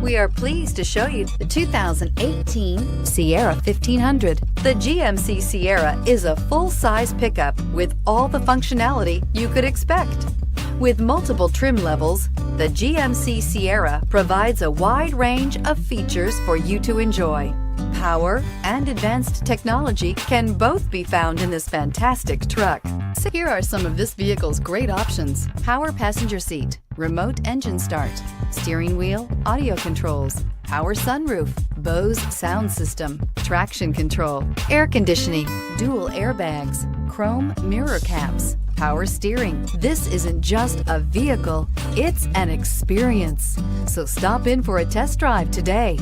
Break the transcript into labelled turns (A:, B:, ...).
A: We are pleased to show you the 2018 Sierra 1500. The GMC Sierra is a full-size pickup with all the functionality you could expect. With multiple trim levels, the GMC Sierra provides a wide range of features for you to enjoy. Power and advanced technology can both be found in this fantastic truck. So here are some of this vehicle's great options: power passenger seat, remote engine start, steering wheel audio controls, power sunroof, Bose sound system, traction control, air conditioning, dual airbags, chrome mirror caps, power steering. This isn't just a vehicle, it's an experience. So stop in for a test drive today.